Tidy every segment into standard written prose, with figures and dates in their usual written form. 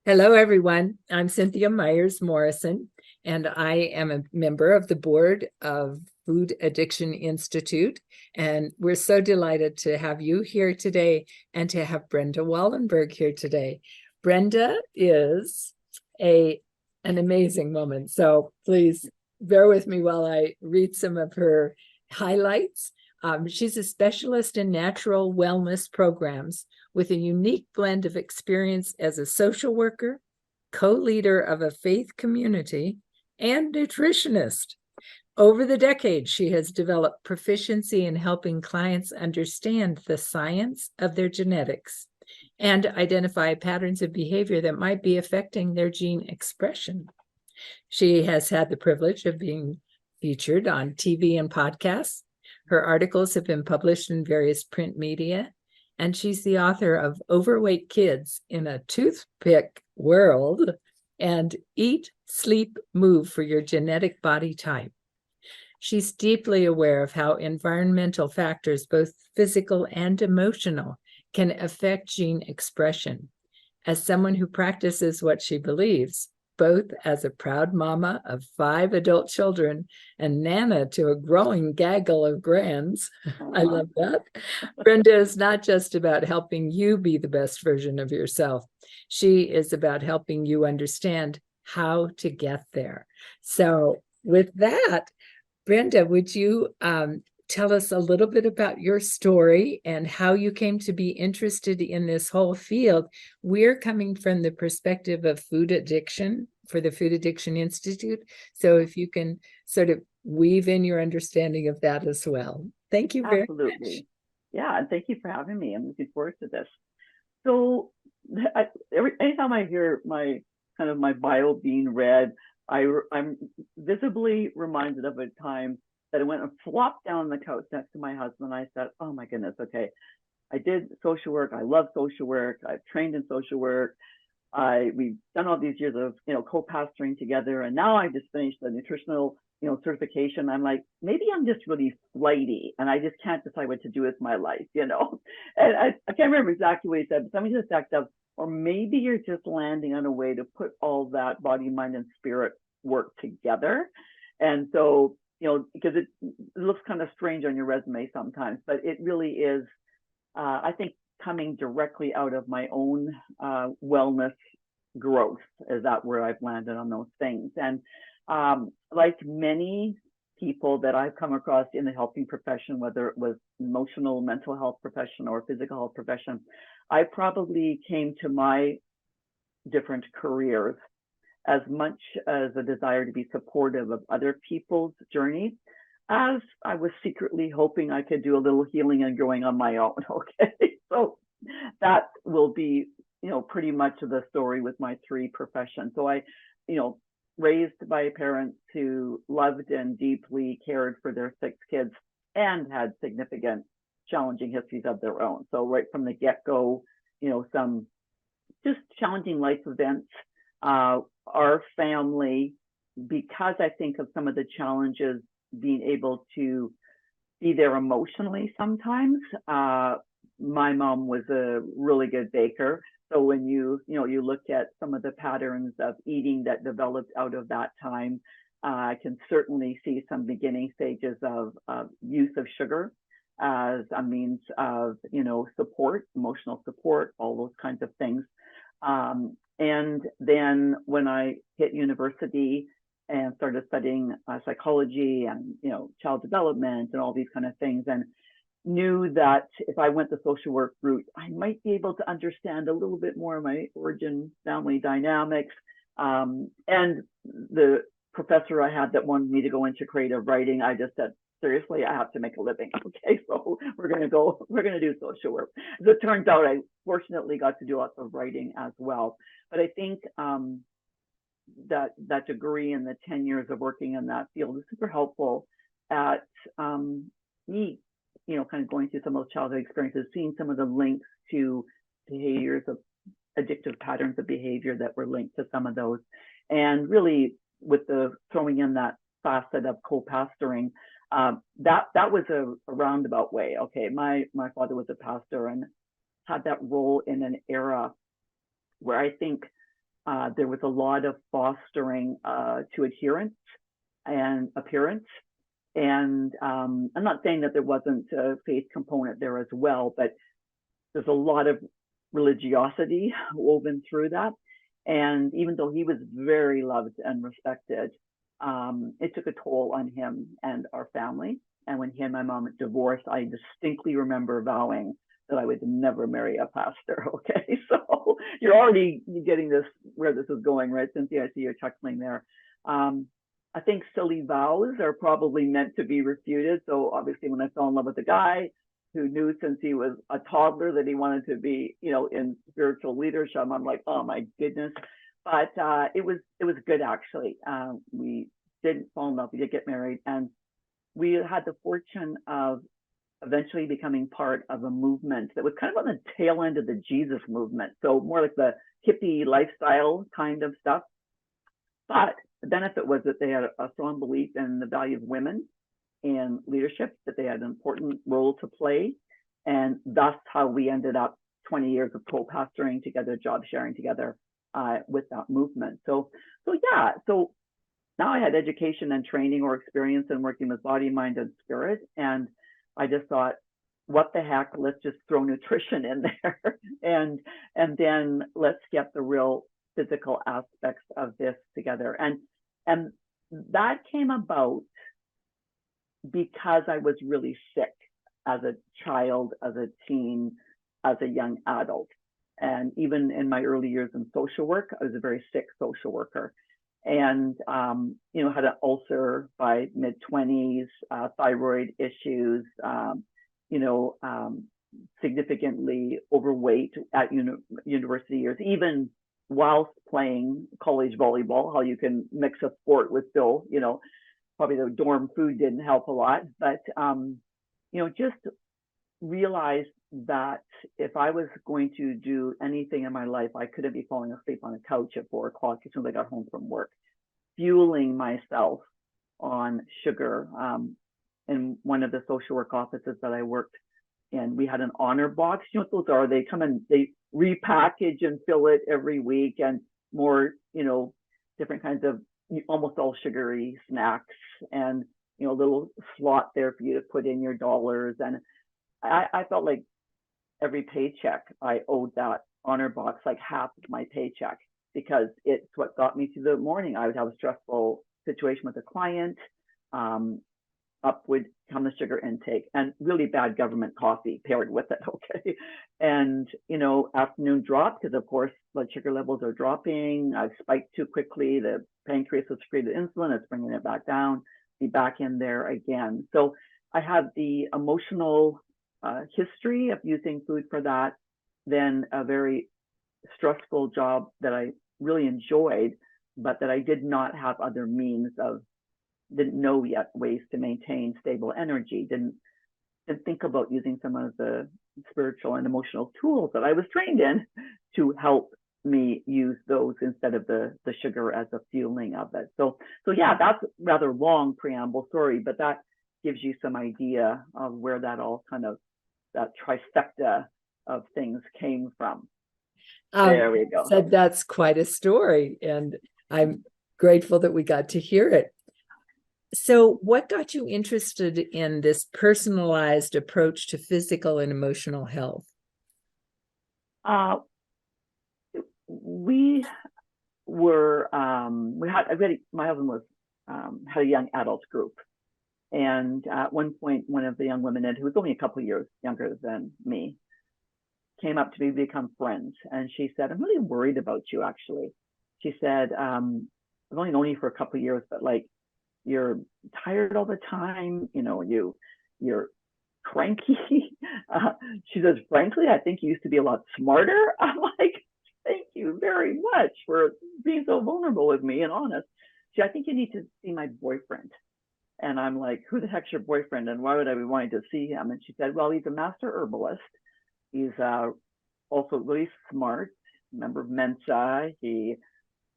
Hello, everyone. I'm Cynthia Myers-Morrison, and I am a member of the board of Food Addiction Institute. And we're so delighted to have you here today and to have Brenda Wollenberg here today. Brenda is an amazing woman. So please bear with me while I read some of her highlights. She's a specialist in natural wellness programs with a unique blend of experience as a social worker, co-leader of a faith community, and nutritionist. Over the decades, she has developed proficiency in helping clients understand the science of their genetics and identify patterns of behavior that might be affecting their gene expression. She has had the privilege of being featured on TV and podcasts. Her articles have been published in various print media, and she's the author of Overweight Kids in a Toothpick World and Eat, Sleep, Move for Your Genetic Body Type. She's deeply aware of how environmental factors, both physical and emotional, can affect gene expression. As someone who practices what she believes, both as a proud mama of 5 adult children and nana to a growing gaggle of grands, I love that. Brenda is not just about helping you be the best version of yourself. She is about helping you understand how to get there. So with that, Brenda, would you tell us a little bit about your story and how you came to be interested in this whole field? We're coming from the perspective of food addiction for the Food Addiction Institute. So if you can sort of weave in your understanding of that as well. Thank you very much. Absolutely. Yeah, and thank you for having me. I'm looking forward to this. So anytime I hear my bio being read, I'm visibly reminded of a time that I went and flopped down on the couch next to my husband. I said, "Oh my goodness, okay, I did social work. I love social work. I've trained in social work. We've done all these years of co-pastoring together, and now I just finished the nutritional certification. I'm like, maybe I'm just really flighty, and I just can't decide what to do with my life, And I can't remember exactly what he said, but something just backed up. Or maybe you're just landing on a way to put all that body, mind, and spirit work together. And so, because it looks kind of strange on your resume sometimes, but it really is, I think, coming directly out of my own wellness growth. Is that where I've landed on those things? And like many people that I've come across in the helping profession, whether it was emotional, mental health profession or physical health profession, I probably came to my different careers as much as a desire to be supportive of other people's journeys as I was secretly hoping I could do a little healing and growing on my own. Okay. So that will be, pretty much the story with my 3 professions. So I, raised by parents who loved and deeply cared for their 6 kids and had significant challenging histories of their own. So right from the get-go, some just challenging life events. Our family, because I think of some of the challenges, being able to be there emotionally sometimes. My mom was a really good baker. So when you look at some of the patterns of eating that developed out of that time, I can certainly see some beginning stages of use of sugar as a means of, support, emotional support, all those kinds of things. And then when I hit university and started studying psychology and, child development and all these kind of things, and knew that if I went the social work route, I might be able to understand a little bit more of my origin family dynamics. And the professor I had that wanted me to go into creative writing, I just said, seriously, I have to make a living. Okay, so we're going to do social work. As it turns out, I fortunately got to do lots of writing as well. But I think that degree and the 10 years of working in that field is super helpful at me, kind of going through some of those childhood experiences, seeing some of the links to behaviors of addictive patterns of behavior that were linked to some of those. And really with the throwing in that facet of co-pastoring, that was a roundabout way. Okay, my father was a pastor and had that role in an era where I think There was a lot of fostering to adherence and appearance. And I'm not saying that there wasn't a faith component there as well, but there's a lot of religiosity woven through that. And even though he was very loved and respected, it took a toll on him and our family. And when he and my mom divorced, I distinctly remember vowing that I would never marry a pastor. Okay, so you're already getting this where this is going, right, Cynthia? I see you're chuckling there. I think silly vows are probably meant to be refuted. So obviously, when I fell in love with a guy who knew since he was a toddler that he wanted to be, in spiritual leadership, I'm like, oh my goodness. But it was good actually. We didn't fall in love. We did get married, and we had the fortune of eventually becoming part of a movement that was kind of on the tail end of the Jesus movement. So more like the hippie lifestyle kind of stuff. But the benefit was that they had a strong belief in the value of women in leadership, that they had an important role to play. And that's how we ended up 20 years of co-pastoring together, job sharing together with that movement. So now I had education and training or experience in working with body, mind, and spirit. And I just thought, what the heck, let's just throw nutrition in there and then let's get the real physical aspects of this together. And that came about because I was really sick as a child, as a teen, as a young adult. And even in my early years in social work, I was a very sick social worker. And, had an ulcer by mid-20s, thyroid issues, significantly overweight at university years, even whilst playing college volleyball, how you can mix a sport with still, probably the dorm food didn't help a lot, but, just realized that if I was going to do anything in my life, I couldn't be falling asleep on a couch at 4 o'clock as soon as I got home from work, fueling myself on sugar. In one of the social work offices that I worked in, we had an honor box. You know what those are? They come and they repackage and fill it every week, and more, different kinds of almost all sugary snacks, and a little slot there for you to put in your dollars. And I felt like every paycheck I owed that honor box, like half of my paycheck, because it's what got me through the morning. I would have a stressful situation with a client, up would come the sugar intake, and really bad government coffee paired with it. Okay. And, afternoon drop, because of course blood sugar levels are dropping. I've spiked too quickly. The pancreas has secreted insulin. It's bringing it back down, be back in there again. So I have the emotional history of using food for that, then a very stressful job that I really enjoyed, but that I did not have other means of, didn't know yet ways to maintain stable energy, didn't think about using some of the spiritual and emotional tools that I was trained in to help me use those instead of the sugar as a fueling of it. So yeah, that's rather long preamble, sorry, but that gives you some idea of where that all kind of, that trifecta of things came from. There we go. So that's quite a story, and I'm grateful that we got to hear it. So what got you interested in this personalized approach to physical and emotional health? We were, my husband was, had a young adult group. And at one point, one of the young women, who was only a couple of years younger than me, came up to me to become friends. And she said, I'm really worried about you, actually. She said, I've only known you for a couple of years, but like, you're tired all the time, you're cranky. She says, frankly, I think you used to be a lot smarter. I'm like, thank you very much for being so vulnerable with me and honest. She, I think you need to see my boyfriend. And I'm like, who the heck's your boyfriend, and why would I be wanting to see him? And she said, well, he's a master herbalist. He's also really smart, member of Mensa. He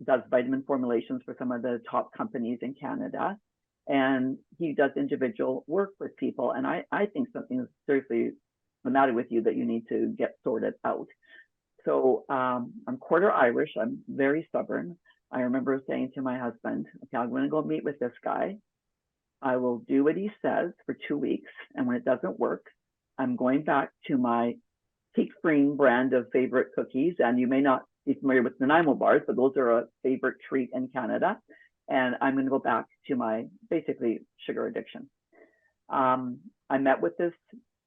does vitamin formulations for some of the top companies in Canada. And he does individual work with people. And I think something is seriously the matter with you that you need to get sorted out. So I'm quarter Irish. I'm very stubborn. I remember saying to my husband, okay, I'm going to go meet with this guy. I will do what he says for 2 weeks. And when it doesn't work, I'm going back to my Peak Green brand of favorite cookies. And you may not be familiar with Nanaimo bars, but those are a favorite treat in Canada. And I'm going to go back to my basically sugar addiction. I met with this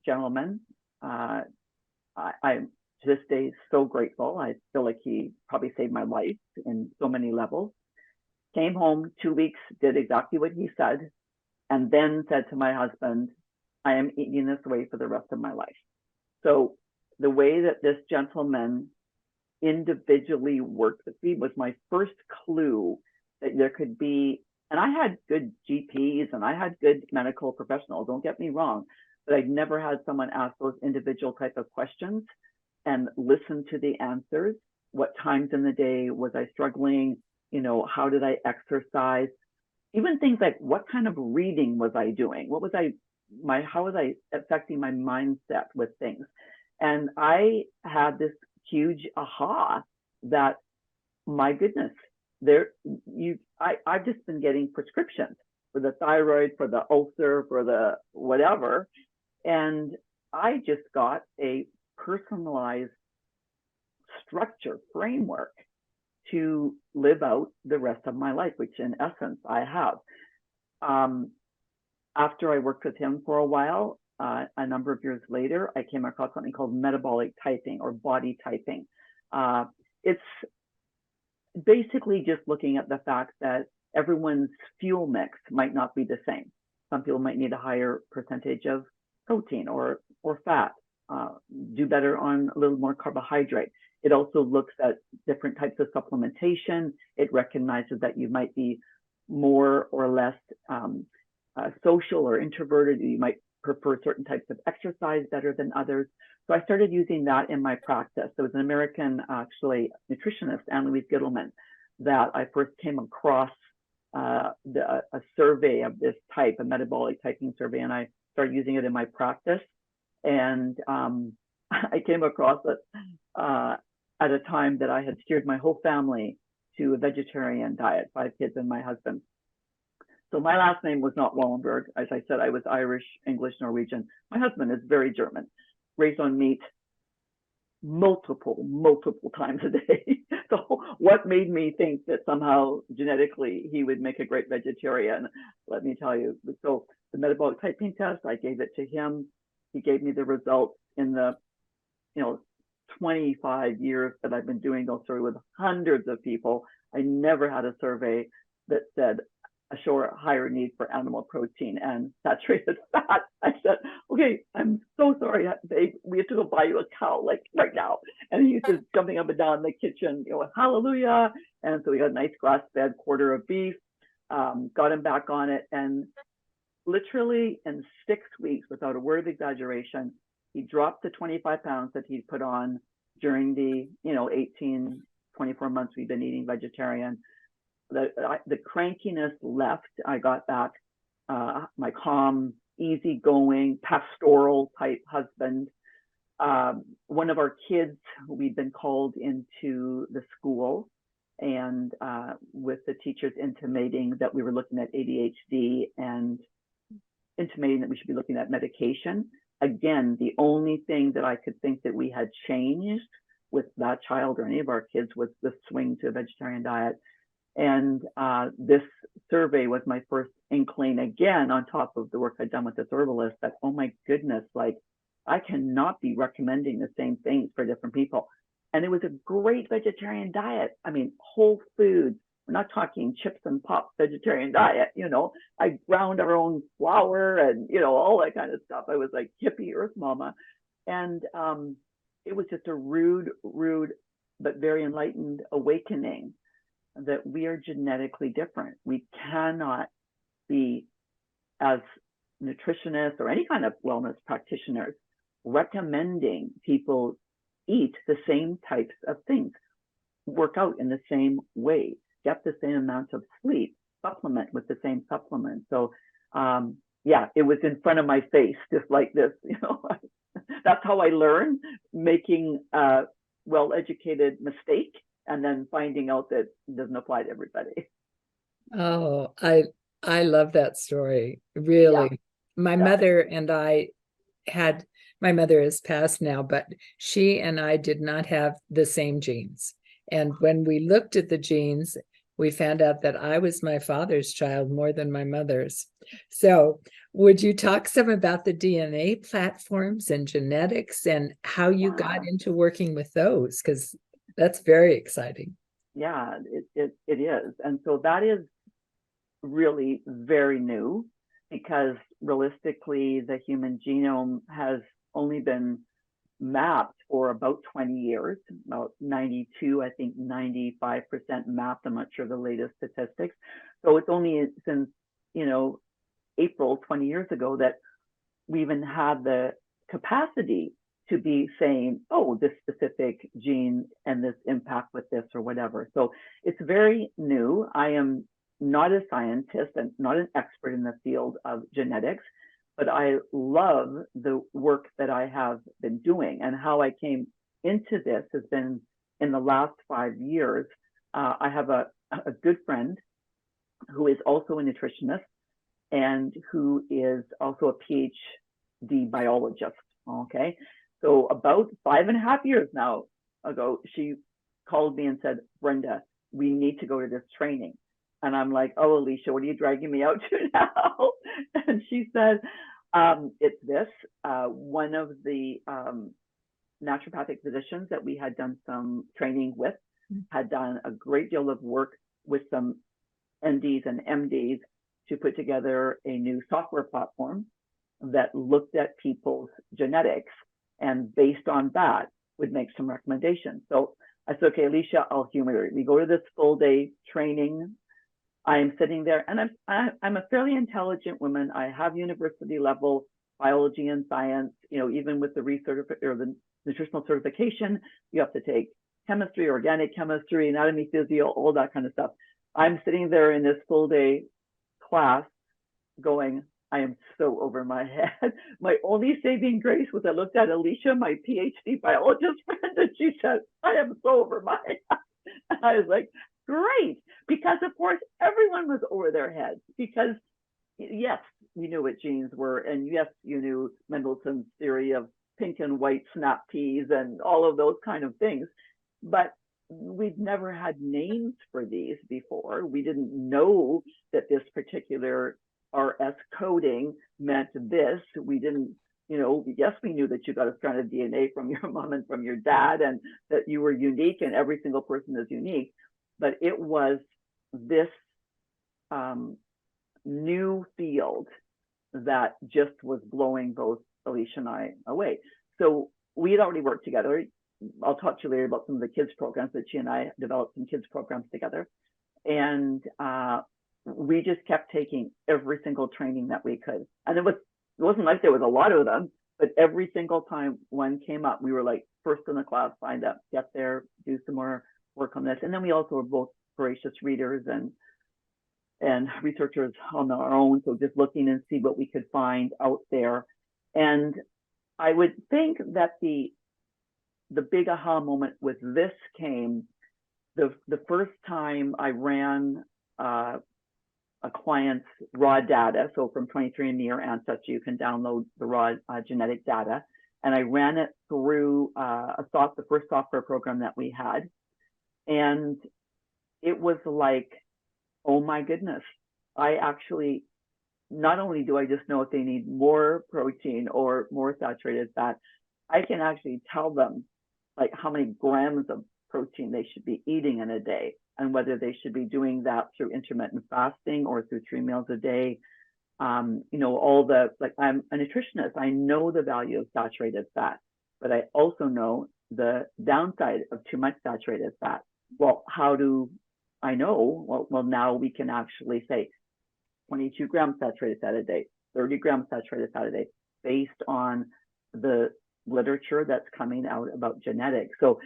gentleman. I'm to this day so grateful. I feel like he probably saved my life in so many levels. Came home 2 weeks, did exactly what he said, and then said to my husband, I am eating this way for the rest of my life. So the way that this gentleman individually worked with me was my first clue that there could be, and I had good GPs and I had good medical professionals, don't get me wrong, but I'd never had someone ask those individual type of questions and listen to the answers. What times in the day was I struggling? You know, how did I exercise? Even things like what kind of reading was I doing? What was how was I affecting my mindset with things? And I had this huge aha that, my goodness, I've just been getting prescriptions for the thyroid, for the ulcer, for the whatever. And I just got a personalized structure, framework to live out the rest of my life, which in essence I have. After I worked with him for a while, a number of years later, I came across something called metabolic typing or body typing. It's basically just looking at the fact that everyone's fuel mix might not be the same. Some people might need a higher percentage of protein or fat, do better on a little more carbohydrate. It also looks at different types of supplementation. It recognizes that you might be more or less social or introverted. You might prefer certain types of exercise better than others. So I started using that in my practice. There was an American, actually, nutritionist, Anne-Louise Gittleman, that I first came across a survey of this type, a metabolic typing survey, and I started using it in my practice. And I came across it at a time that I had steered my whole family to a vegetarian diet, 5 kids and my husband. So my last name was not Wollenberg. As I said, I was Irish, English, Norwegian. My husband is very German, raised on meat multiple times a day. So what made me think that somehow genetically he would make a great vegetarian? Let me tell you. So the metabolic typing test, I gave it to him. He gave me the results. In the 25 years that I've been doing those surveys with hundreds of people, I never had a survey that said a higher need for animal protein and saturated fat. I said, okay, I'm so sorry, babe. We have to go buy you a cow, like right now. And he was jumping up and down in the kitchen, hallelujah. And so we got a nice grass-fed quarter of beef, got him back on it. And literally in 6 weeks, without a word of exaggeration, he dropped the 25 pounds that he'd put on during the 18, 24 months we've been eating vegetarian. The crankiness left. I got back my calm, easygoing, pastoral type husband. One of our kids, we'd been called into the school, and with the teachers intimating that we were looking at ADHD and intimating that we should be looking at medication. Again, the only thing that I could think that we had changed with that child or any of our kids was the swing to a vegetarian diet. And this survey was my first inkling, again, on top of the work I'd done with this herbalist, that, oh my goodness, like I cannot be recommending the same things for different people. And it was a great vegetarian diet. I mean, whole foods. We're not talking chips and pops vegetarian diet. I ground our own flour and, all that kind of stuff. I was like hippie earth mama. And it was just a rude, but very enlightened awakening that we are genetically different. We cannot be, as nutritionists or any kind of wellness practitioners, recommending people eat the same types of things, work out in the same way, get the same amount of sleep, supplement with the same supplement. So it was in front of my face, just like this. That's how I learned, making well-educated mistake and then finding out that it doesn't apply to everybody. Oh, I love that story. Yeah, Really. My yeah. mother and I had, my mother is passed now, but she and I did not have the same genes. And when we looked at the genes, we found out that I was my father's child more than my mother's. So, would you talk some about the DNA platforms and genetics and how you got Yeah. into working with those? Because that's very exciting. Yeah, it is. And so that is really very new because realistically, the human genome has only been mapped for about 20 years, about 92, I think 95% mapped. I'm not sure the latest statistics. So it's only since, April 20 years ago that we even had the capacity to be saying, oh, this specific gene and this impact with this or whatever. So it's very new. I am not a scientist and not an expert in the field of genetics, but I love the work that I have been doing, and how I came into this has been in the last 5 years. I have a good friend who is also a nutritionist and who is also a PhD biologist. Okay. So about 5.5 years now ago, she called me and said, Brenda, we need to go to this training. And I'm like, oh, Alicia, what are you dragging me out to now? And she said, it's this. One of the naturopathic physicians that we had done some training with had done a great deal of work with some NDs and MDs to put together a new software platform that looked at people's genetics and based on that would make some recommendations. So I said, okay, Alicia, I'll humor you. We go to this full day training. I'm sitting there and I'm a fairly intelligent woman. I have university level biology and science, even with the or the nutritional certification, you have to take chemistry, organic chemistry, anatomy, physio, all that kind of stuff. I'm sitting there in this full day class going, I am so over my head. My only saving grace was I looked at Alicia, my PhD biologist friend, and she said, I am so over my head. And I was like, great. Because of course, everyone was over their heads because yes, you knew what genes were. And yes, you knew Mendelssohn's theory of pink and white snap peas and all of those kind of things. But we'd never had names for these before. We didn't know that this particular RS coding meant this. We didn't, yes, we knew that you got a strand of DNA from your mom and from your dad and that you were unique and every single person is unique. But it was this new field that just was blowing both Alicia and I away. So we had already worked together. I'll talk to you later about some of the kids programs that she and I developed some kids programs together. And we just kept taking every single training that we could. And it wasn't like there was a lot of them, but every single time one came up, we were like first in the class, signed up, get there, do some more work on this. And then we also were both voracious readers and researchers on our own. So just looking and see what we could find out there. And I would think that the big aha moment with this came the first time I ran a client's raw data. So from 23andMe or Ancestry, you can download the raw genetic data. And I ran it through the first software program that we had. And it was like, oh my goodness, I actually, not only do I just know if they need more protein or more saturated fat, I can actually tell them like how many grams of protein they should be eating in a day and whether they should be doing that through intermittent fasting or through 3 meals a day. I'm a nutritionist. I know the value of saturated fat, but I also know the downside of too much saturated fat. Well, how do I know? Well, now we can actually say 22 grams saturated fat a day, 30 grams saturated fat a day, based on the literature that's coming out about genetics. So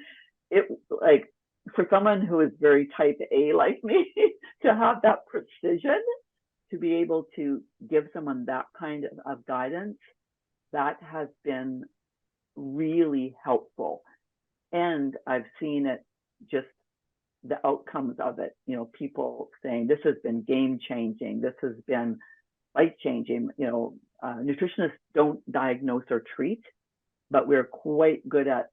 it, like, for someone who is very type A like me, to have that precision, to be able to give someone that kind of guidance, that has been really helpful. And I've seen it, just the outcomes of it, people saying this has been game changing, this has been life changing. Nutritionists don't diagnose or treat, but we're quite good at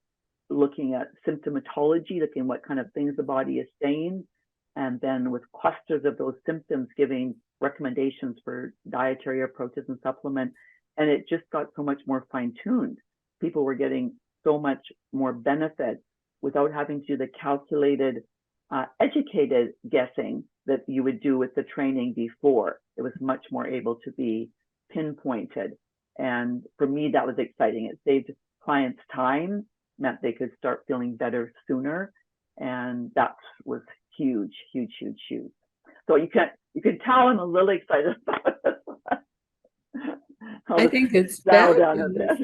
looking at symptomatology, looking what kind of things the body is saying, and then with clusters of those symptoms, giving recommendations for dietary approaches and supplement. And it just got so much more fine-tuned. People were getting so much more benefit without having to do the calculated, educated guessing that you would do with the training before. It was much more able to be pinpointed. And for me, that was exciting. It saved clients time, meant they could start feeling better sooner. And that was huge, huge, huge, huge. So you can tell I'm a little excited about it. I think it's fabulous.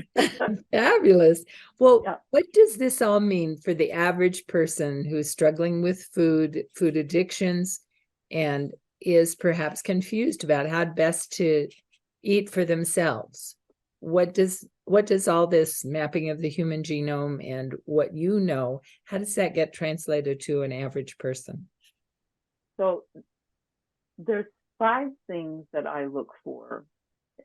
Fabulous. Well, Yeah. what does this all mean for the average person who's struggling with food addictions, and is perhaps confused about how best to eat for themselves? What does all this mapping of the human genome and what how does that get translated to an average person? So there's 5 things that I look for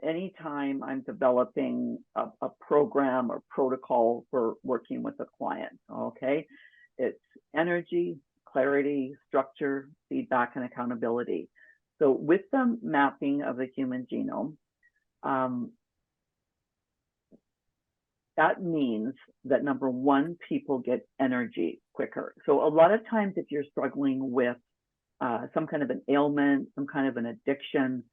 anytime I'm developing a program or protocol for working with a client. Okay, it's energy, clarity, structure, feedback, and accountability. So with the mapping of the human genome, that means that number one, people get energy quicker. So a lot of times if you're struggling with some kind of an ailment, some kind of an addiction,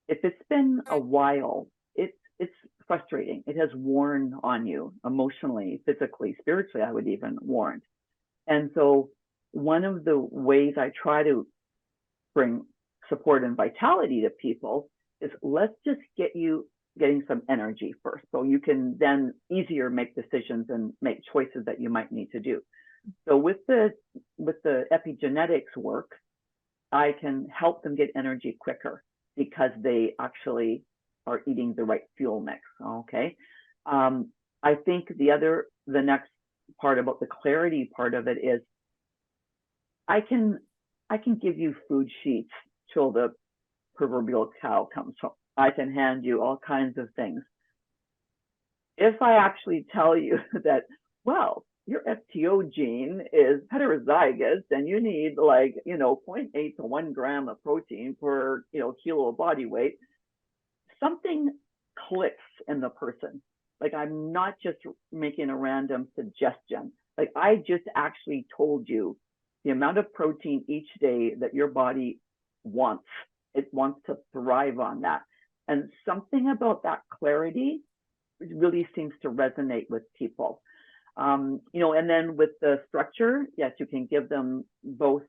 if it's been a while, it's frustrating. It has worn on you emotionally, physically, spiritually, I would even warn. And so one of the ways I try to bring support and vitality to people is, let's just get you getting some energy first, so you can then easier make decisions and make choices that you might need to do. So with the epigenetics work, I can help them get energy quicker because they actually are eating the right fuel mix. Okay. I think the next part about the clarity part of it is, I can give you food sheets till the proverbial cow comes home. I can hand you all kinds of things. If I actually tell you that, well, your FTO gene is heterozygous and you need 0.8 to 1 gram of protein per kilo of body weight, something clicks in the person. Like, I'm not just making a random suggestion. Like, I just actually told you the amount of protein each day that your body wants. It wants to thrive on that. And something about that clarity really seems to resonate with people. And then with the structure, yes, you can give them both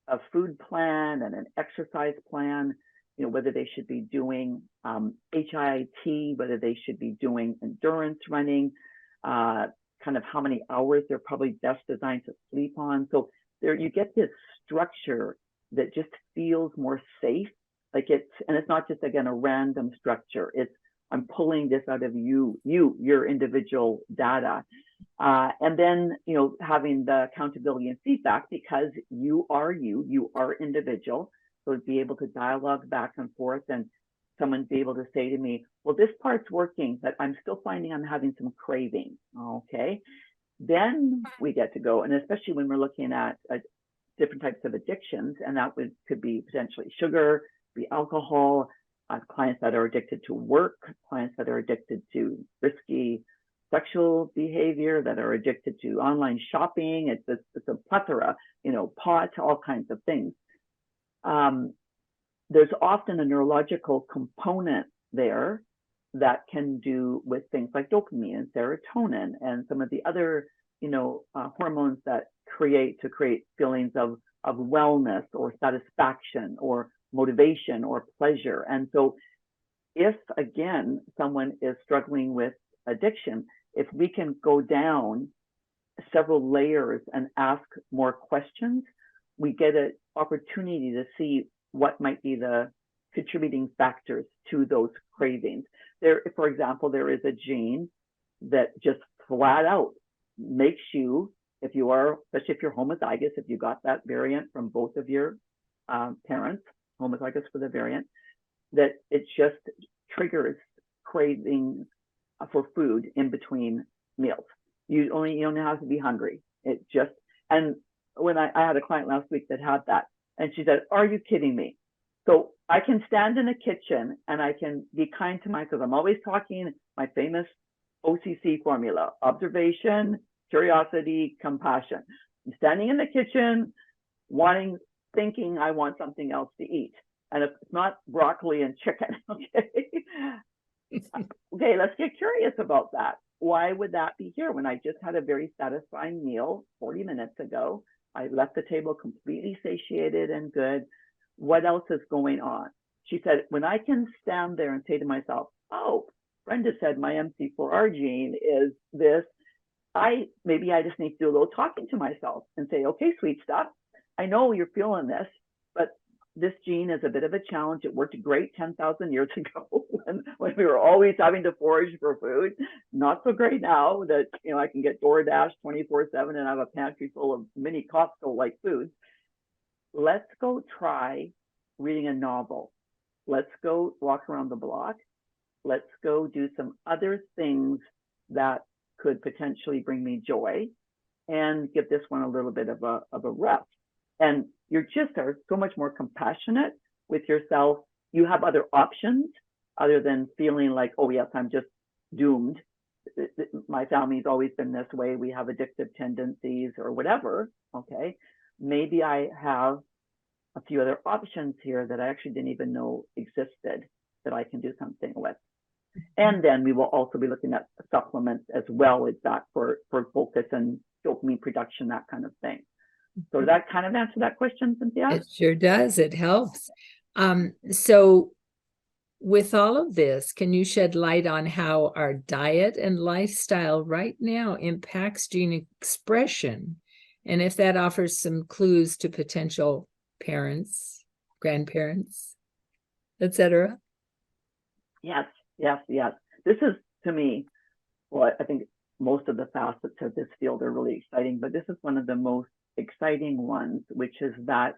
a food plan and an exercise plan, whether they should be doing HIIT, whether they should be doing endurance running, kind of how many hours they're probably best designed to sleep on. So there you get this structure that just feels more safe. And it's not just, again, a random structure. It's, I'm pulling this out of your individual data. And then, having the accountability and feedback, because you are individual. So to be able to dialogue back and forth, and someone be able to say to me, well, this part's working, but I'm still finding I'm having some craving. Okay. Then we get to go. And especially when we're looking at different types of addictions, and that could be potentially sugar, be alcohol, clients that are addicted to work, clients that are addicted to risky sexual behavior, that are addicted to online shopping. It's a plethora, pot, all kinds of things. There's often a neurological component there that can do with things like dopamine and serotonin and some of the other, hormones that create feelings of wellness or satisfaction or motivation or pleasure. And so if, again, someone is struggling with addiction, if we can go down several layers and ask more questions, we get an opportunity to see what might be the contributing factors to those cravings. For example, there is a gene that just flat out makes you if you are, especially if you're homozygous, if you got that variant from both of your parents, homozygous for the variant, that it just triggers cravings for food in between meals. You don't have to be hungry. It just, and when I had a client last week that had that, and she said, "Are you kidding me?" So I can stand in the kitchen and I can be kind to myself. I'm always talking my famous OCC formula: observation, curiosity, compassion. I'm standing in the kitchen, thinking I want something else to eat. And if it's not broccoli and chicken, okay, let's get curious about that. Why would that be here when I just had a very satisfying meal 40 minutes ago? I left the table completely satiated and good. What else is going on? She said, when I can stand there and say to myself, "Oh, Brenda said my MC4R gene is this," maybe I just need to do a little talking to myself and say, "Okay, sweet stuff, I know you're feeling this, but this gene is a bit of a challenge. It worked great 10,000 years ago when we were always having to forage for food. Not so great now that I can get DoorDash 24/7 and have a pantry full of mini Costco-like foods. Let's go try reading a novel. Let's go walk around the block. Let's go do some other things that could potentially bring me joy and give this one a little bit of a rest." And you just are so much more compassionate with yourself. You have other options other than feeling like, "Oh yes, I'm just doomed. My family's always been this way. We have addictive tendencies," or whatever. Okay, maybe I have a few other options here that I actually didn't even know existed that I can do something with. And then we will also be looking at supplements as well as that for focus and dopamine production, that kind of thing. So does that kind of answer that question, Cynthia? It sure does. It helps. So with all of this, can you shed light on how our diet and lifestyle right now impacts gene expression? And if that offers some clues to potential parents, grandparents, etc.? Yes. This is, to me, well, I think most of the facets of this field are really exciting, but this is one of the most exciting ones, which is that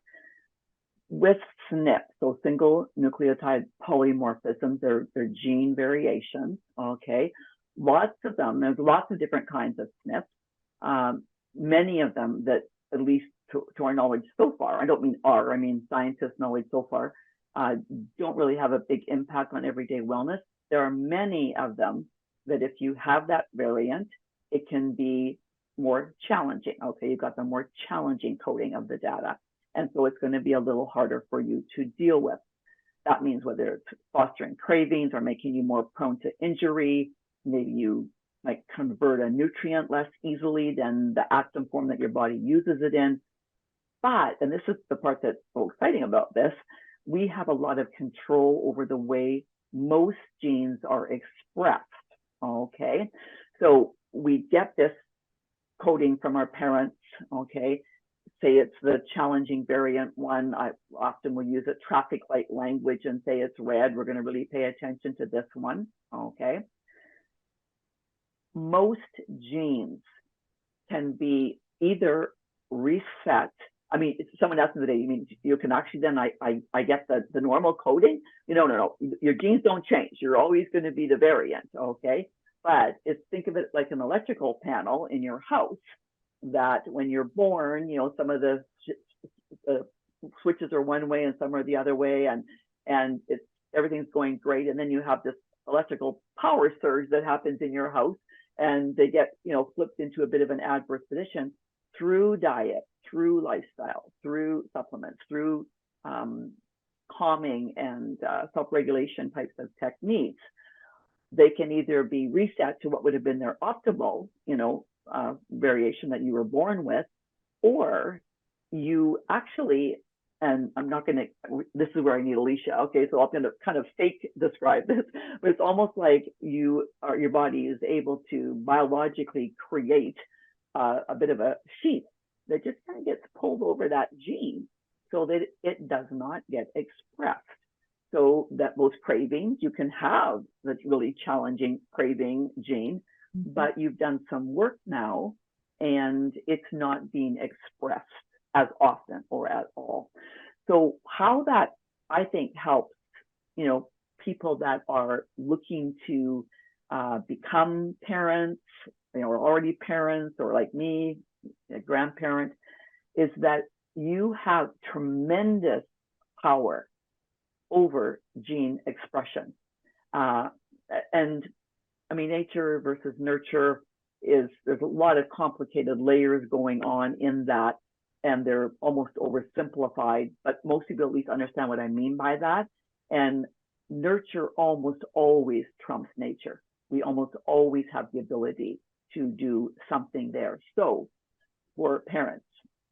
with SNP, so single nucleotide polymorphisms, they're gene variations, okay? Lots of them, there's lots of different kinds of SNPs, many of them that, at least to our knowledge so far, I mean scientists' knowledge so far, don't really have a big impact on everyday wellness. There are many of them that if you have that variant, it can be more challenging. Okay, you've got the more challenging coding of the data. And so it's going to be a little harder for you to deal with. That means whether it's fostering cravings or making you more prone to injury, maybe you might convert a nutrient less easily than the active form that your body uses it in. But, and this is the part that's so exciting about this, we have a lot of control over the way most genes are expressed, okay? So we get this coding from our parents, okay? Say it's the challenging variant one. I often will use a traffic light language and say it's red. We're going to really pay attention to this one, okay? Most genes can be either reset. I mean, someone asked me today, you mean you can actually then I get the normal coding? No. Your genes don't change. You're always going to be the variant, okay? But think of it like an electrical panel in your house that when you're born, some of the switches are one way and some are the other way, and everything's going great. And then you have this electrical power surge that happens in your house, and they get, flipped into a bit of an adverse position through diet, through lifestyle, through supplements, through calming and self-regulation types of techniques. They can either be reset to what would have been their optimal, variation that you were born with, or you actually, and I'm not going to, this is where I need Alicia. Okay, so I'm going to kind of fake describe this, but it's almost like your body is able to biologically create a bit of a sheath that just kind of gets pulled over that gene so that it does not get expressed. So that those cravings, you can have the really challenging craving gene, but you've done some work now and it's not being expressed as often or at all. So how that, I think, helps, people that are looking to become parents, or already parents, or like me, a grandparent, is that you have tremendous power over gene expression. And I mean, nature versus nurture there's a lot of complicated layers going on in that, and they're almost oversimplified, but most people at least understand what I mean by that. And nurture almost always trumps nature. We almost always have the ability to do something there. So for parents,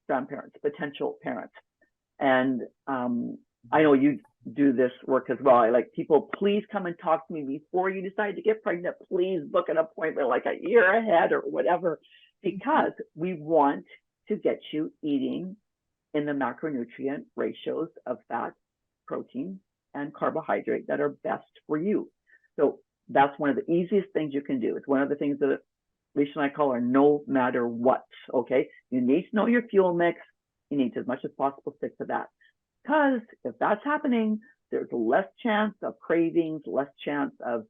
grandparents, potential parents, and I know you do this work as well. I like people, please come and talk to me before you decide to get pregnant. Please book an appointment like a year ahead or whatever, because we want to get you eating in the macronutrient ratios of fat, protein, and carbohydrate that are best for you. So that's one of the easiest things you can do. It's one of the things that Lisa and I call our no matter what, okay? You need to know your fuel mix. You need to, as much as possible, stick to that. Because if that's happening, there's less chance of cravings, less chance of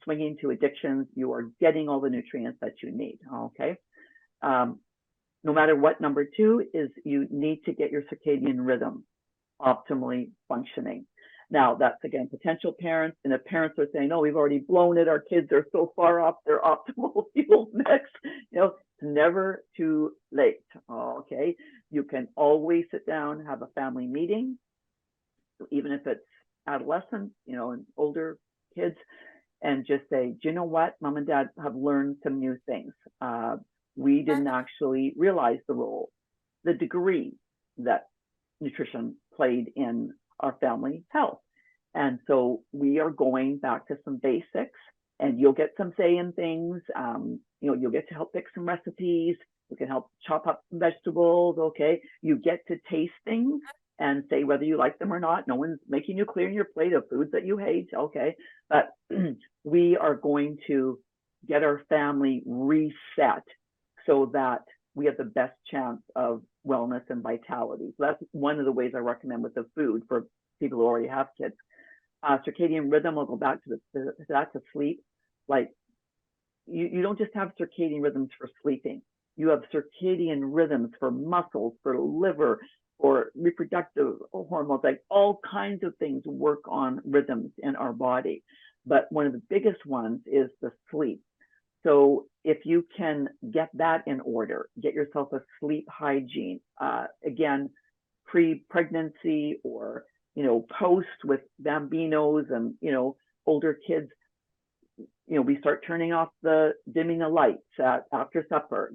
swinging to addictions. You are getting all the nutrients that you need, okay? No matter what, number two is you need to get your circadian rhythm optimally functioning. Now, that's, again, potential parents, and if parents are saying, no, we've already blown it, our kids are so far off their optimal fuel mix, it's never too late, okay? You can always sit down, have a family meeting, even if it's adolescents, and older kids, and just say, do you know what? Mom and dad have learned some new things. We didn't actually realize the degree that nutrition played in our family health. And so we are going back to some basics, and you'll get some say in things. You'll get to help pick some recipes. You can help chop up some vegetables, okay? You get to taste things and say whether you like them or not. No one's making you clear your plate of foods that you hate, okay? But we are going to get our family reset so that we have the best chance of wellness and vitality. So that's one of the ways I recommend with the food for people who already have kids. Circadian rhythm, I'll go back to that, to sleep. Like, you don't just have circadian rhythms for sleeping. You have circadian rhythms for muscles, for liver, for reproductive hormones, like all kinds of things work on rhythms in our body. But one of the biggest ones is the sleep. So if you can get that in order, get yourself a sleep hygiene, again, pre-pregnancy or, post with bambinos and, older kids, we start turning off dimming the lights after supper.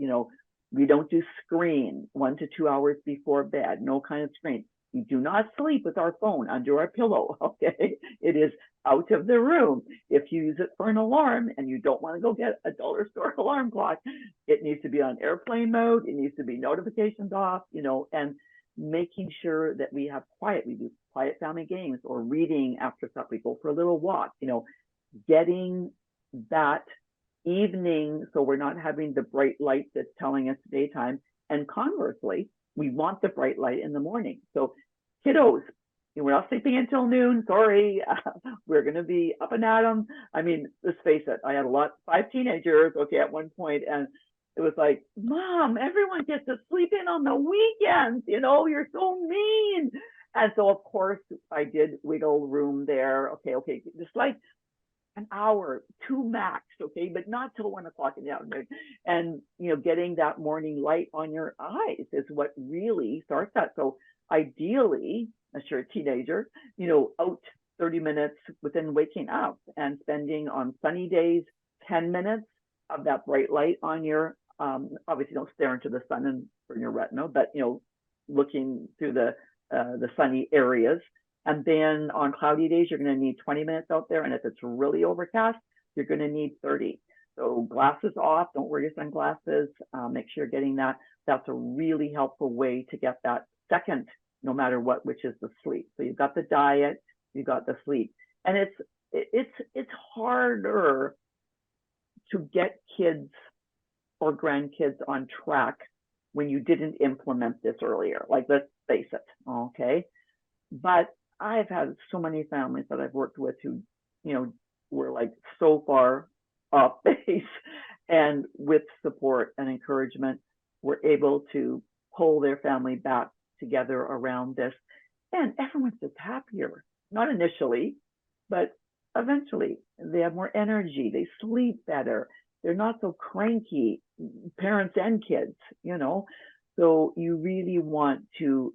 We don't do screen 1 to 2 hours before bed, no kind of screen. We do not sleep with our phone under our pillow, okay? It is out of the room. If you use it for an alarm and you don't want to go get a dollar store alarm clock, it needs to be on airplane mode. It needs to be notifications off, and making sure that we have quiet. We do quiet family games or reading after supper. We go for a little walk, getting that evening so we're not having the bright light that's telling us daytime. And conversely, we want the bright light in the morning. So kiddos, we're not sleeping until noon. Sorry, we're going to be up and at them. I mean, let's face it, I had 5 teenagers, okay, at one point, and it was like, Mom, everyone gets to sleep in on the weekends. You're so mean. And so, of course, I did wiggle room there. Okay, just like an hour, 2 max, okay, but not till 1 o'clock in the afternoon. And, getting that morning light on your eyes is what really starts that. So ideally, as you're a teenager, out 30 minutes within waking up and spending on sunny days, 10 minutes of that bright light on your, obviously don't stare into the sun and burn your retina, but, looking through the sunny areas. And then on cloudy days, you're going to need 20 minutes out there. And if it's really overcast, you're going to need 30. So glasses off, don't wear your sunglasses. Make sure you're getting that. That's a really helpful way to get that second, no matter what, which is the sleep. So you've got the diet, you've got the sleep. And it's harder to get kids or grandkids on track when you didn't implement this earlier. Like, let's face it, okay? But I've had so many families that I've worked with who, were like so far off base, and with support and encouragement, were able to pull their family back together around this. And everyone's just happier, not initially, but eventually. They have more energy, they sleep better, they're not so cranky, parents and kids, So you really want to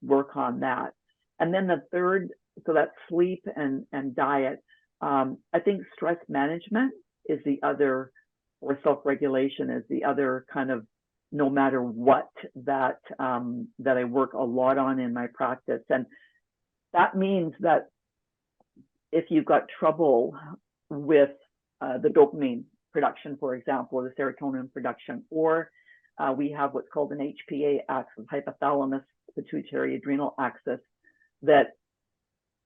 work on that. And then the third, so that's sleep and diet. I think stress management is the other, or self-regulation is the other kind of, no matter what, that I work a lot on in my practice. And that means that if you've got trouble with the dopamine production, for example, or the serotonin production, or we have what's called an HPA axis, hypothalamus pituitary adrenal axis, that,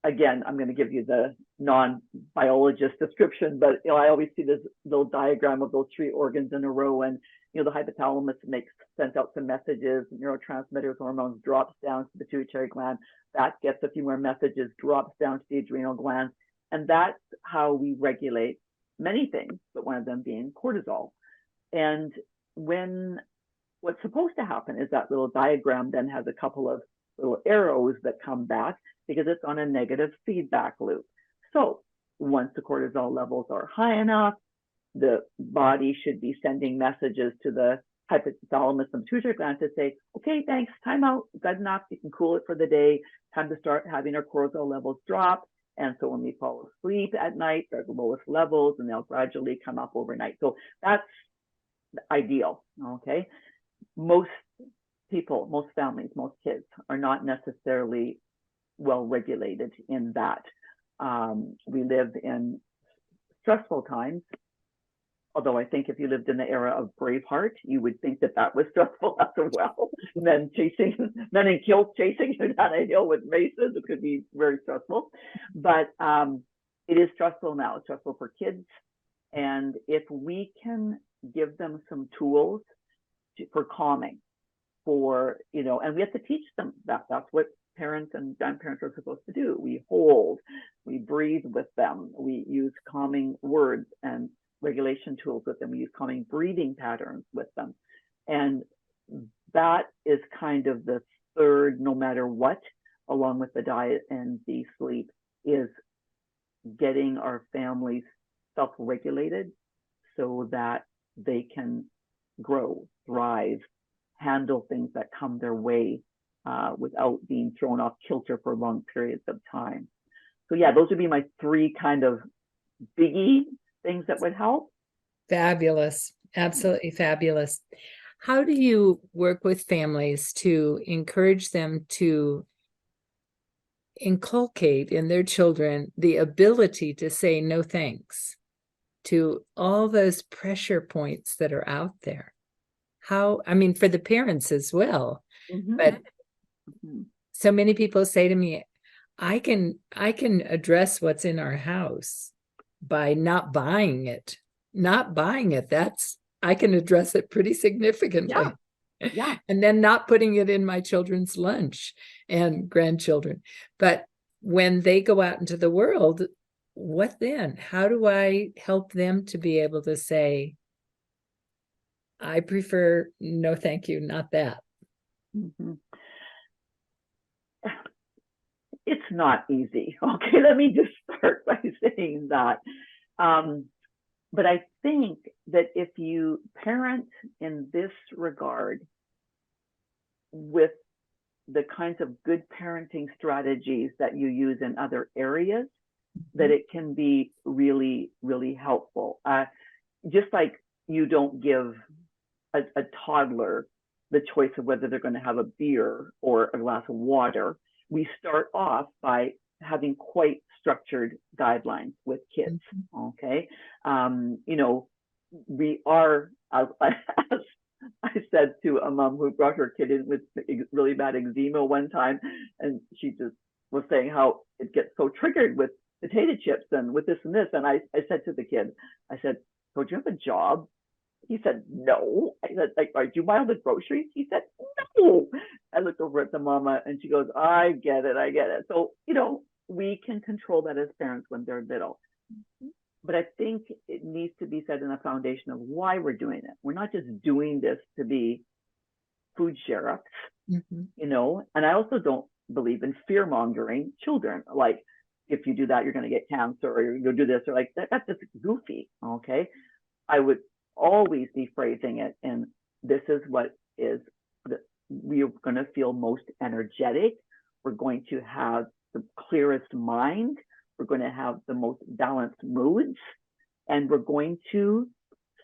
again, I'm going to give you the non-biologist description, but I always see this little diagram of those three organs in a row, and the hypothalamus sends out some messages, neurotransmitters, hormones, drops down to the pituitary gland, that gets a few more messages, drops down to the adrenal gland, and that's how we regulate many things, but one of them being cortisol. And what's supposed to happen is that little diagram then has a couple of little arrows that come back, because it's on a negative feedback loop. So once the cortisol levels are high enough, the body should be sending messages to the hypothalamus and pituitary gland to say, okay, thanks, time out, good enough, you can cool it for the day, time to start having our cortisol levels drop. And so when we fall asleep at night, they're the lowest levels, and they'll gradually come up overnight. So that's ideal, okay? Most people, most families, most kids are not necessarily well regulated in that. We live in stressful times, although I think if you lived in the era of Braveheart, you would think that that was stressful as well. Men in kilts chasing you down a hill with maces, it could be very stressful. But it is stressful now. It's stressful for kids. And if we can give them some tools for calming, and we have to teach them that. That's what parents and grandparents are supposed to do. We hold, we breathe with them, we use calming words and regulation tools with them, we use calming breathing patterns with them. And that is kind of the third, no matter what, along with the diet and the sleep, is getting our families self-regulated so that they can grow, thrive, handle things that come their way without being thrown off kilter for long periods of time. So yeah, those would be my three kind of biggie things that would help. Fabulous. Absolutely fabulous. How do you work with families to encourage them to inculcate in their children the ability to say no thanks to all those pressure points that are out there? For the parents as well, but so many people say to me, I can address what's in our house by not buying it. I can address it pretty significantly. Yeah. And then not putting it in my children's lunch and grandchildren. But when they go out into the world, what then? How do I help them to be able to say, I prefer no thank you, not that? It's not easy. Okay, let me just start by saying that. But I think that if you parent in this regard with the kinds of good parenting strategies that you use in other areas, that it can be really, really helpful. Just like you don't give a toddler the choice of whether they're going to have a beer or a glass of water, we start off by having quite structured guidelines with kids. Okay. We are, as I said to a mom who brought her kid in with really bad eczema one time, and she just was saying how it gets so triggered with potato chips and with this and this. And I said to the kid, I said, so do you have a job? He said, no. I said, like, do you buy all the groceries? He said, no. I looked over at the mama and she goes, I get it. I get it. So, we can control that as parents when they're little. But I think it needs to be set in a foundation of why we're doing it. We're not just doing this to be food sheriffs, and I also don't believe in fear mongering children. Like, if you do that, you're going to get cancer, or you're going to do this, or like that's just goofy. Okay. I would always be phrasing it in this is what is we are going to feel most energetic. We're going to have the clearest mind. We're going to have the most balanced moods, and we're going to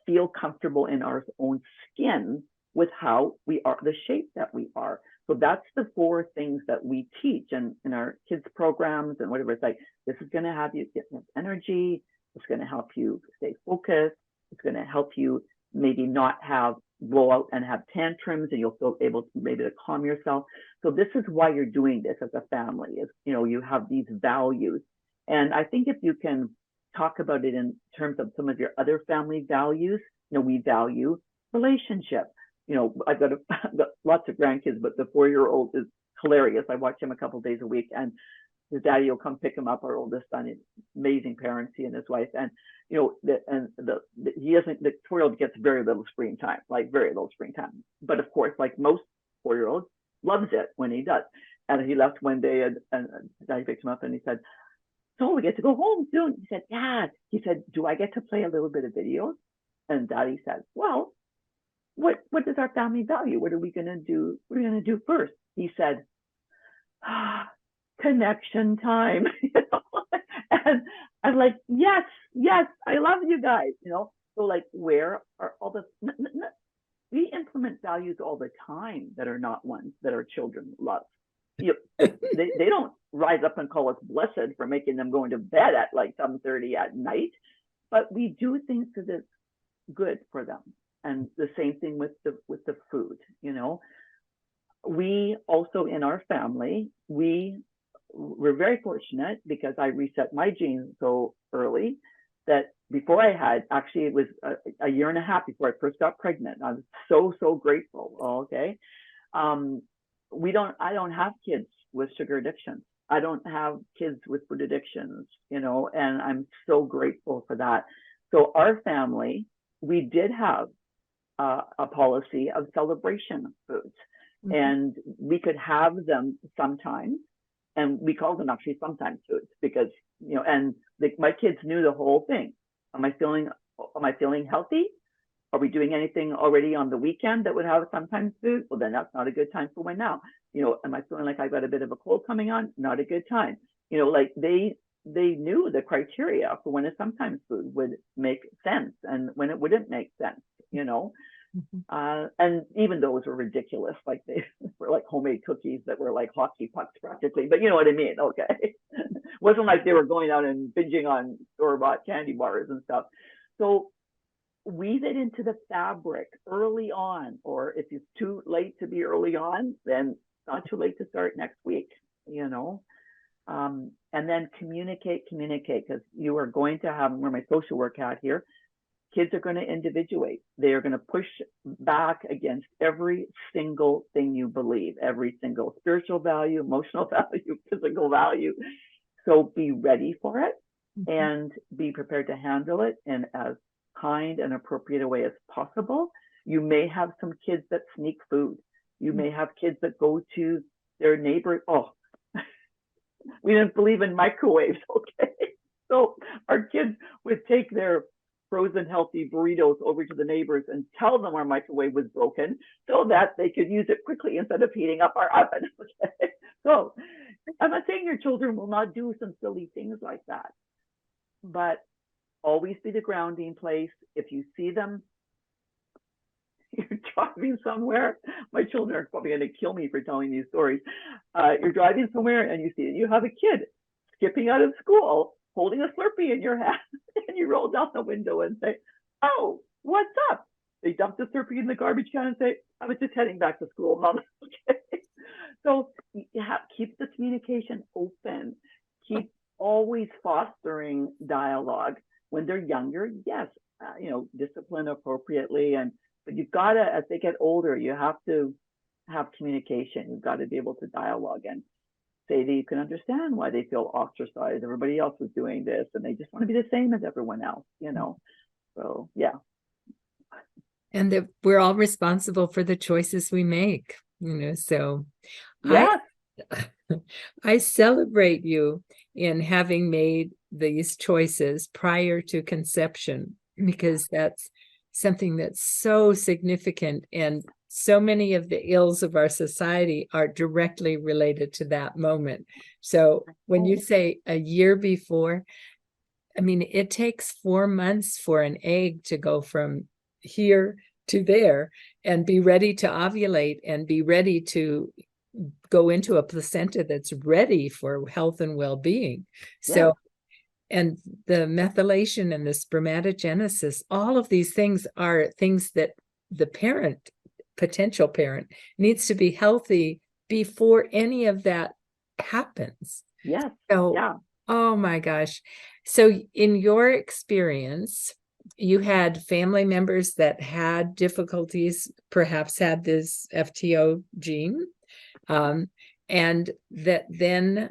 feel comfortable in our own skin with how we are, the shape that we are. So that's the 4 things that we teach in our kids programs and whatever. It's like, this is going to have you get energy. It's going to help you stay focused. It's going to help you maybe not blow out and have tantrums, and you'll feel able to maybe to calm yourself. So this is why you're doing this as a family, is, you have these values. And I think if you can talk about it in terms of some of your other family values, we value relationship. I've got lots of grandkids, but the 4-year-old is hilarious. I watch him a couple of days a week, and his daddy will come pick him up. Our oldest son, amazing parents, he and his wife, and he doesn't. The 4-year-old gets very little screen time, like very little screen time. But of course, like most 4-year-olds, loves it when he does. And he left one day, and daddy picked him up, and he said, "So we get to go home soon." He said, "Dad," he said, "do I get to play a little bit of videos?" And daddy said, "Well, what is our family value? What are we going to do? What are we going to do first?" He said, "Connection time." And I'm like, yes, I love you guys. So like, where are all the, we implement values all the time that are not ones that our children love. They don't rise up and call us blessed for making them go into bed at like 7:30 at night, but we do things because it's good for them. And the same thing with the food. We also, in our family, we're very fortunate because I reset my genes so early that before I had, actually it was a 1.5 years before I first got pregnant. I was so grateful. Okay. I don't have kids with sugar addiction. I don't have kids with food addictions, and I'm so grateful for that. So our family, we did have a policy of celebration foods, and we could have them sometimes, and we call them actually sometimes foods because, and my kids knew the whole thing. Am I feeling healthy? Are we doing anything already on the weekend that would have sometimes food? Well, then that's not a good time for when now. Am I feeling like I've got a bit of a cold coming on? Not a good time. Like they knew the criteria for when a sometimes food would make sense and when it wouldn't make sense, and even those were ridiculous. Like they were like homemade cookies that were like hockey pucks practically, but you know what I mean? Okay. Wasn't like they were going out and binging on store-bought candy bars and stuff. So weave it into the fabric early on, or if it's too late to be early on, then it's not too late to start next week, and then communicate, because you are going to have, where my social work hat here, kids are going to individuate. They are going to push back against every single thing you believe, every single spiritual value, emotional value, physical value. So be ready for it and be prepared to handle it in as kind and appropriate a way as possible. You may have some kids that sneak food. You may have kids that go to their neighbor. Oh, we didn't believe in microwaves. Okay. So our kids would take their frozen healthy burritos over to the neighbors and tell them our microwave was broken so that they could use it quickly instead of heating up our oven. Okay. So I'm not saying your children will not do some silly things like that, but always be the grounding place. If you see them, you're driving somewhere. My children are probably going to kill me for telling these stories. You're driving somewhere and you see it. You have a kid skipping out of school, holding a Slurpee in your hand, and you roll down the window and say, "Oh, what's up?" They dump the Slurpee in the garbage can and say, "I was just heading back to school, Mom." Okay. So keep the communication open. Keep always fostering dialogue. When they're younger, yes, discipline appropriately. But you've got to, as they get older, you have to have communication. You've got to be able to dialogue and say that you can understand why they feel ostracized. Everybody else is doing this and they just want to be the same as everyone else, So, yeah. And that we're all responsible for the choices we make, so Yeah. I celebrate you in having made these choices prior to conception, because that's something that's so significant, and so many of the ills of our society are directly related to that moment. So when you say a year before, I mean, it takes 4 months for an egg to go from here to there and be ready to ovulate and be ready to go into a placenta that's ready for health and well-being. So, and the methylation and the spermatogenesis, all of these things are things that the parent, potential parent, needs to be healthy before any of that happens. Yes. So, yeah. Oh my gosh. So in your experience, you had family members that had difficulties, perhaps had this FTO gene, and that then,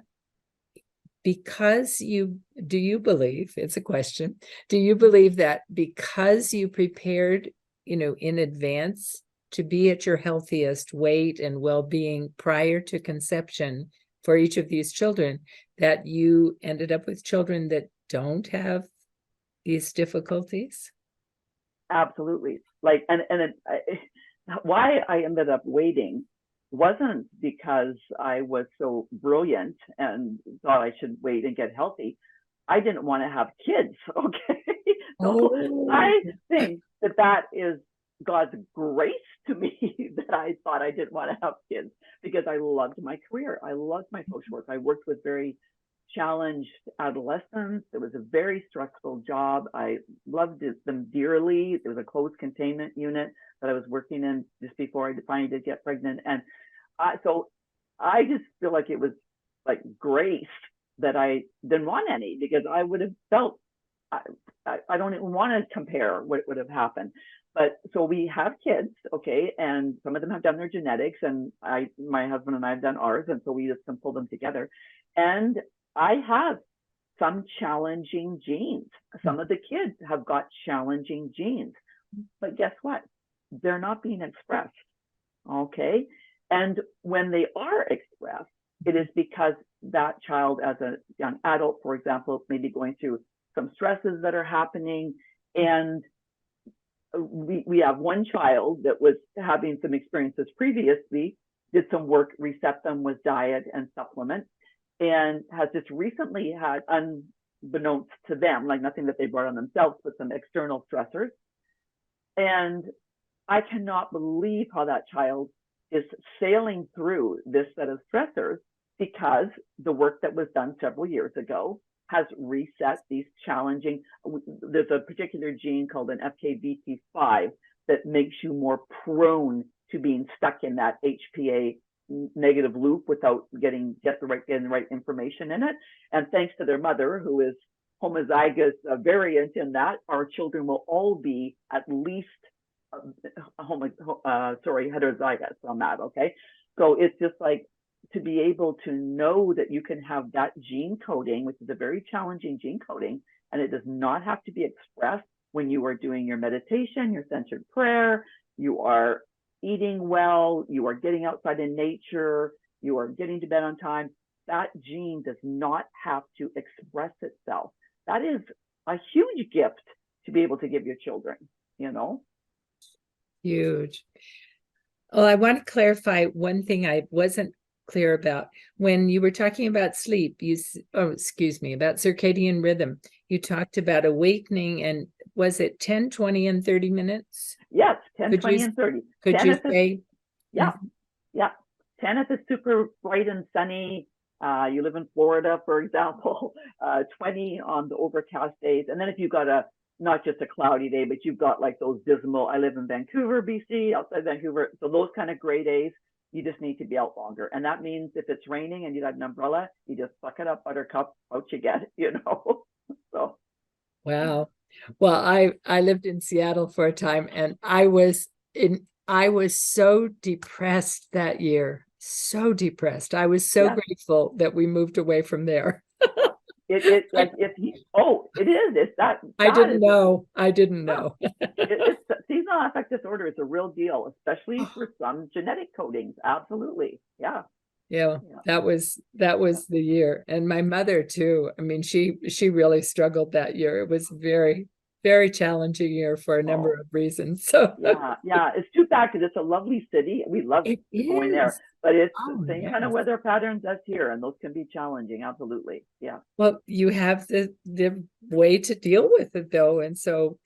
because do you believe, it's a question, do you believe that because you prepared, in advance to be at your healthiest weight and well-being prior to conception for each of these children, that you ended up with children that don't have these difficulties? Absolutely. Why I ended up waiting wasn't because I was so brilliant and thought I should wait and get healthy. I didn't want to have kids. Okay. So I think that is God's grace to me that I thought I didn't want to have kids, because I loved my career. I loved my social work. I worked with very challenged adolescents. It was a very stressful job. I loved them dearly. It was a closed containment unit that I was working in just before I finally did get pregnant. And so I just feel like it was like grace that I didn't want any, because I would have felt, I don't even want to compare what would have happened. But so we have kids, okay, and some of them have done their genetics, and my husband and I have done ours, and so we just can pull them together. And I have some challenging genes. Some of the kids have got challenging genes, but guess what? They're not being expressed, okay? And when they are expressed, it is because that child, as a young adult, for example, may be going through some stresses that are happening. And we have one child that was having some experiences previously, did some work, reset them with diet and supplement, and has just recently had, unbeknownst to them, like nothing that they brought on themselves, but some external stressors. And I cannot believe how that child is sailing through this set of stressors, because the work that was done several years ago has reset these challenging, there's a particular gene called an FKBP5 that makes you more prone to being stuck in that HPA negative loop without getting the right information in it. And thanks to their mother, who is homozygous variant in that, our children will all be at least heterozygous on that. Okay, so it's just like, to be able to know that you can have that gene coding, which is a very challenging gene coding, and it does not have to be expressed when you are doing your meditation, your centered prayer, you are eating well, you are getting outside in nature, you are getting to bed on time. That gene does not have to express itself. That is a huge gift to be able to give your children, Huge. Well, I want to clarify one thing I wasn't clear about. When you were talking about sleep, about circadian rhythm, you talked about awakening, and was it 10, 20, and 30 minutes? Yes, 10, 20, and 30. Could you say? Yeah, yeah. 10 if it's super bright and sunny. You live in Florida, for example. 20 on the overcast days. And then if you've got not just a cloudy day, but you've got like those dismal, I live in Vancouver, BC, outside Vancouver. So those kind of gray days, you just need to be out longer. And that means if it's raining and you got an umbrella, you just suck it up, buttercup, out you get, So. Wow. Well, I lived in Seattle for a time, and I was so depressed that year. So depressed. I was so Yeah. grateful that we moved away from there. Like if you, oh, it is. It's I that didn't is, know. I didn't huh. know. It's seasonal affective disorder is a real deal, especially for some genetic codings. Absolutely. Yeah. Yeah, Yeah. that was the year. And my mother too. I mean, she really struggled that year. It was very challenging year for a number Oh, of reasons. So yeah. Yeah. It's too bad because it's a lovely city. We love it going there, is. but it's the Oh, same kind of yes. weather patterns as here, and those can be challenging. Absolutely. Yeah. Well, you have the way to deal with it though. And so,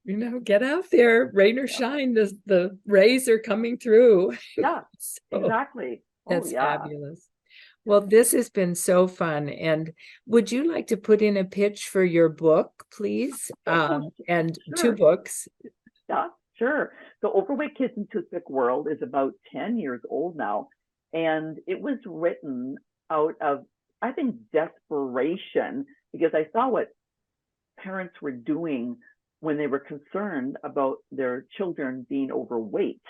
Yeah. get out there, rain or Yeah. shine, the rays are coming through. Yeah. So Exactly. Oh, that's yeah. fabulous. Yeah. Well, this has been so fun. And would you like to put in a pitch for your book, please? Oh, And two sure. books. Yeah, sure. So Overweight Kids in Toothpick World is about 10 years old now. And it was written out of, I think, desperation because I saw what parents were doing when they were concerned about their children being overweight.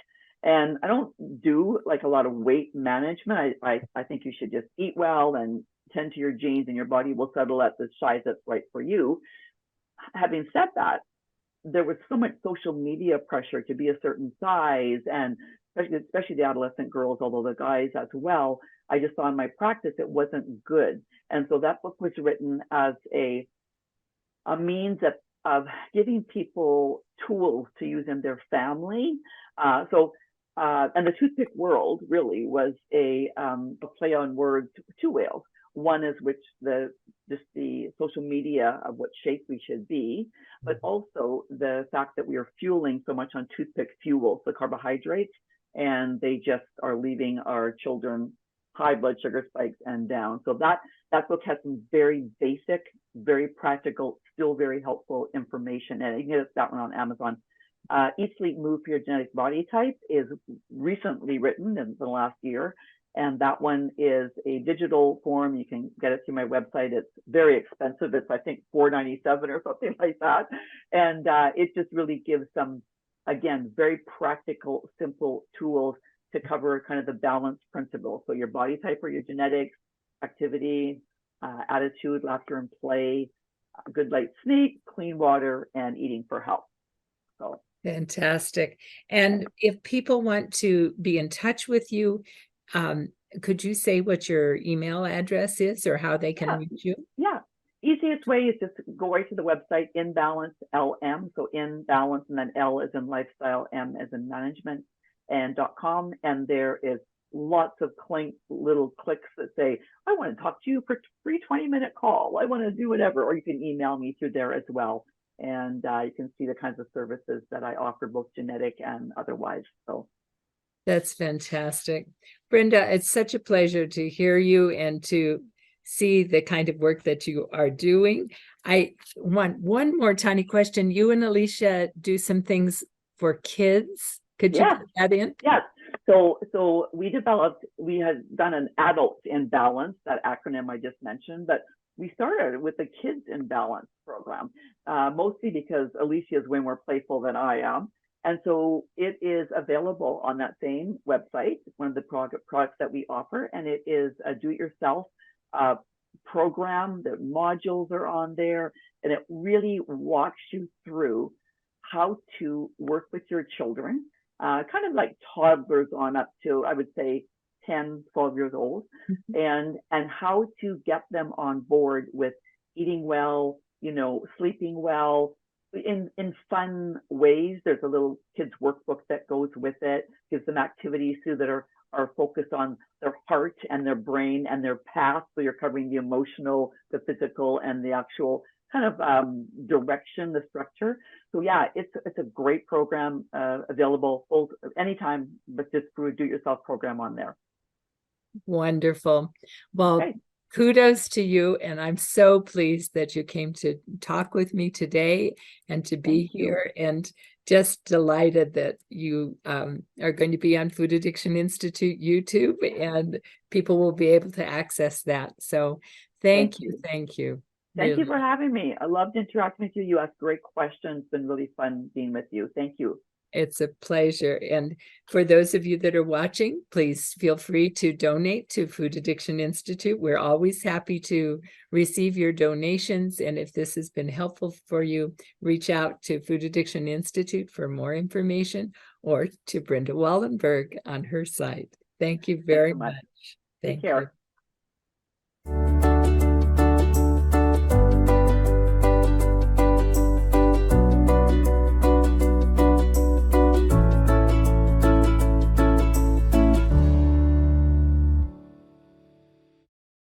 And I don't do like a lot of weight management. I think you should just eat well and tend to your genes, and your body will settle at the size that's right for you. Having said that, there was so much social media pressure to be a certain size, and especially the adolescent girls, although the guys as well. I just saw in my practice it wasn't good. And so that book was written as a means of giving people tools to use in their family. And the Toothpick World really was a play on words, two whales. One is which just the social media of what shape we should be, but also the fact that we are fueling so much on toothpick fuel, the carbohydrates, and they just are leaving our children high blood sugar spikes and down. So that book has some very basic, very practical, still very helpful information. And you can get that one on Amazon. Eat, Sleep, Move for Your Genetic Body Type is recently written in the last year. And that one is a digital form. You can get it through my website. It's very expensive. It's, I think, $4.97 or something like that. And it just really gives some, again, very practical, simple tools to cover kind of the balance principle. So your body type or your genetics, activity, attitude, laughter and play, good light sleep, clean water, and eating for health. So Fantastic. And if people want to be in touch with you, could you say what your email address is or how they can reach you? Yeah. Easiest way is just go right to the website, In Balance LM. So In Balance, and then L as in lifestyle, M as in management, and .com. And there is lots of little clicks that say, I want to talk to you for a free 20-minute call. I want to do whatever. Or you can email me through there as well. And you can see the kinds of services that I offer, both genetic and otherwise. So That's fantastic. Brenda, it's such a pleasure to hear you and to see the kind of work that you are doing. I want one more tiny question. You and Alicia do some things for kids. Could you put that in? Yes. So we had done an Adults in Balance, that acronym I just mentioned, but we started with the Kids in Balance program, mostly because Alicia is way more playful than I am. And so it is available on that same website. It's one of the products that we offer, and it is a do-it-yourself program. The modules are on there, and it really walks you through how to work with your children, kind of like toddlers on up to, I would say, 10, 12 years old, and how to get them on board with eating well, sleeping well, in fun ways. There's a little kids workbook that goes with it, gives them activities too that are focused on their heart and their brain and their path. So you're covering the emotional, the physical, and the actual kind of direction, the structure. So yeah, it's a great program, available full anytime, but just through a do-it-yourself program on there. Wonderful. Well, Okay. Kudos to you. And I'm so pleased that you came to talk with me today and to be here, and just delighted that you are going to be on Food Addiction Institute YouTube, and people will be able to access that. So thank you. Thank you. Thank you Really. for having me. I loved interacting with you. You asked great questions. It's been really fun being with you. Thank you. It's a pleasure. And for those of you that are watching, please feel free to donate to Food Addiction Institute. We're always happy to receive your donations. And if this has been helpful for you, reach out to Food Addiction Institute for more information, or to Brenda Wollenberg on her site. Thank you very Thanks so much. much. Take Thank care. you.